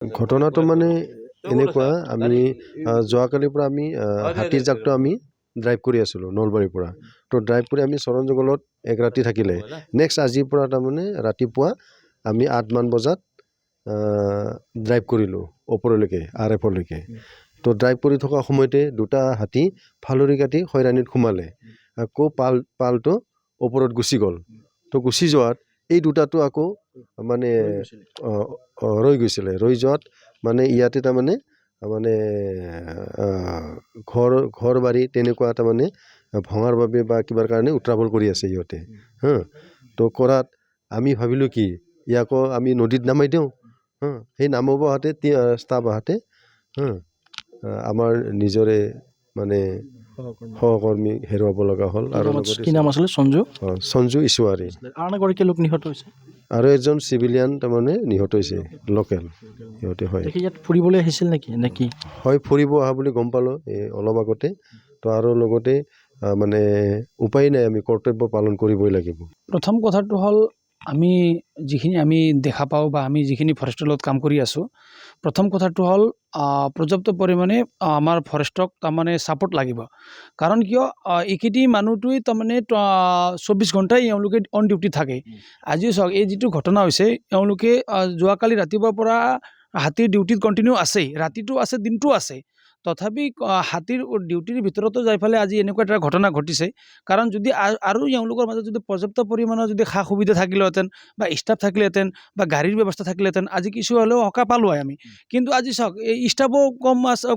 ঘটনাটো মানে এনেকুৱা আমি যোৱাকালিৰ পৰা আমি হাতীৰ জাকটো আমি ড্ৰাইভ কৰি আছিলোঁ নলবাৰীৰ পৰা। তো ড্ৰাইভ কৰি আমি চৰণ জংঘলত এক ৰাতি থাকিলে নেক্সট আজিৰ পৰা তাৰমানে ৰাতিপুৱা আমি 8মান বজাত ড্ৰাইভ কৰিলোঁ ওপৰলৈকে RFলৈকে। তো ড্ৰাইভ কৰি থকা সময়তে দুটা হাতী ফালৰি কাটি খৈৰাণীত সোমালে। আকৌ পালটো ওপৰত গুচি গ'ল। তো গুচি যোৱাত এই দুটাটো আকৌ মানে ৰৈ গৈছিলে। ৰৈ যোৱাত মানে ইয়াতে তাৰমানে ঘৰ বাৰী তেনেকুৱা তাৰমানে ভঙাৰ বাবে বা কিবাৰ কাৰণে উত্ৰাৱল কৰি আছে সিহঁতে হা। তো কৰাত আমি ভাবিলোঁ কি ইয়াকো আমি নদীত নামাই দিওঁ হা। সেই নামাব আহোঁতে ষ্টাফ আহোঁতে আমাৰ নিজৰে মানে সহকৰ্মী হেৰুৱাব লগা হ'ল। আৰু কি নাম আছিলে? সঞ্জু ইছুৱাৰী। লোক নিহত হৈছে আৰু এজন চিভিলিয়ান তাৰমানে নিহত হৈছে লোকেল সিহঁতে হয়। ইয়াত ফুৰিবলৈ আহিছিল নেকি? হয়, ফুৰিব অহা বুলি গম পালোঁ এই অলপ আগতে। তো আৰু লগতে মানে উপায় নাই, আমি কৰ্তব্য পালন কৰিবই লাগিব। প্ৰথম কথাটো হ'ল যিখিনি আমি দেখা পাওঁ বা আমি যিখিনি ফৰেষ্টৰ লগত কাম কৰি আছোঁ, প্ৰথম কথাটো হ'ল পৰ্যাপ্ত পৰিমাণে আমাৰ ফৰেষ্টক তাৰমানে ছাপোৰ্ট লাগিব। কাৰণ কিয় এইকেইটি মানুহটোৱে তাৰমানে 24 ঘণ্টাই এওঁলোকে অন ডিউটি থাকে। আজি চাওক এই যিটো ঘটনা হৈছে, এওঁলোকে যোৱাকালি ৰাতিপুৱাৰ পৰা হাতীৰ ডিউটিত কণ্টিনিউ আছেই, ৰাতিটো আছে দিনটো আছে। তথাপি হাতীৰ ডিউটিৰ ভিতৰতো যাই পেলাই আজি এনেকুৱা এটা ঘটনা ঘটিছে। কাৰণ যদি আৰু এওঁলোকৰ মাজত যদি পৰ্যাপ্ত পৰিমাণৰ যদি সা সুবিধা থাকিলেহেঁতেন বা ষ্টাফ থাকিলেহেঁতেন বা গাড়ীৰ ব্যৱস্থা থাকিলেহেঁতেন আজি কিছু হ'লেও সকাহ পালোঁ হয় আমি। কিন্তু আজি চাওক এই ষ্টাফো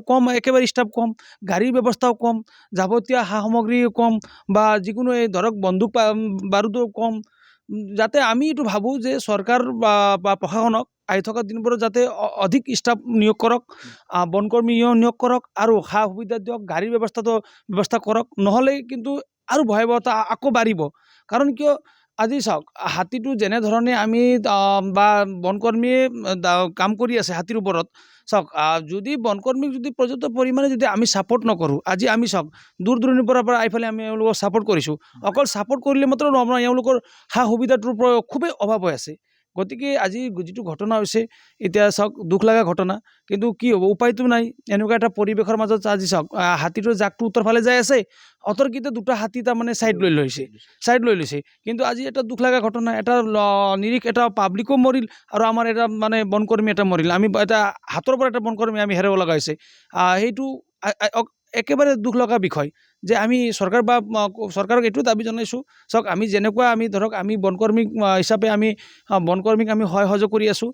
কম, একেবাৰে ষ্টাফ কম, গাড়ীৰ ব্যৱস্থাও কম, যাৱতীয় সা সামগ্ৰী কম বা যিকোনো এই ধৰক বন্দুক বাৰুদো কম। যাতে আমি এইটো ভাবোঁ যে চৰকাৰ বা প্ৰশাসনক আহি থকা দিনবোৰত যাতে অধিক ষ্টাফ নিয়োগ কৰক, বনকৰ্মী নিয়োগ কৰক আৰু সা সুবিধা দিয়ক, গাড়ীৰ ব্যৱস্থা কৰক। নহ'লে কিন্তু আৰু ভয়াৱহতা আকৌ বাঢ়িব। কাৰণ কিয় আজি চাওক হাতীটো যেনেধৰণে আমি বা বনকৰ্মীয়ে কাম কৰি আছে হাতীৰ ওপৰত, চাওক যদি বনকৰ্মীক যদি পৰ্যাপ্ত পৰিমাণে যদি আমি ছাপোৰ্ট নকৰোঁ, আজি আমি চাওক দূৰ দূৰণিৰ পৰা এইফালে আমি এওঁলোকক ছাপোৰ্ট কৰিছোঁ। অকল ছাপোৰ্ট কৰিলে মাত্ৰ নহ'ব, এওঁলোকৰ সা সুবিধাটোৰ খুবেই অভাৱ হৈ আছে। গতিকে আজি যিটো ঘটনা হৈছে, এতিয়া চাওক দুখ লগা ঘটনা, কিন্তু কি হ'ব, উপায়টো নাই। এনেকুৱা এটা পৰিৱেশৰ মাজত আজি চাওক হাতীটোৰ জাকটো উত্তৰ ফালে যাই আছে, অতৰ্কিতে দুটা হাতী তাৰমানে ছাইড লৈ লৈছে। কিন্তু আজি এটা দুখ লগা ঘটনা, এটা নিৰীহ এটা পাব্লিকো মৰিল আৰু আমাৰ এটা মানে বনকৰ্মী এটা মৰিল। আমি এটা হাতৰ পৰা এটা বনকৰ্মী আমি হেৰাব লগা হৈছে। সেইটো একেবাৰে দুখ লগা বিষয় যে আমি চৰকাৰক এইটো দাবী জনাইছোঁ, চাওক আমি যেনেকুৱা আমি ধৰক আমি বনকৰ্মী হিচাপে আমি বনকৰ্মীক আমি সহায় সহযোগ কৰি আছোঁ।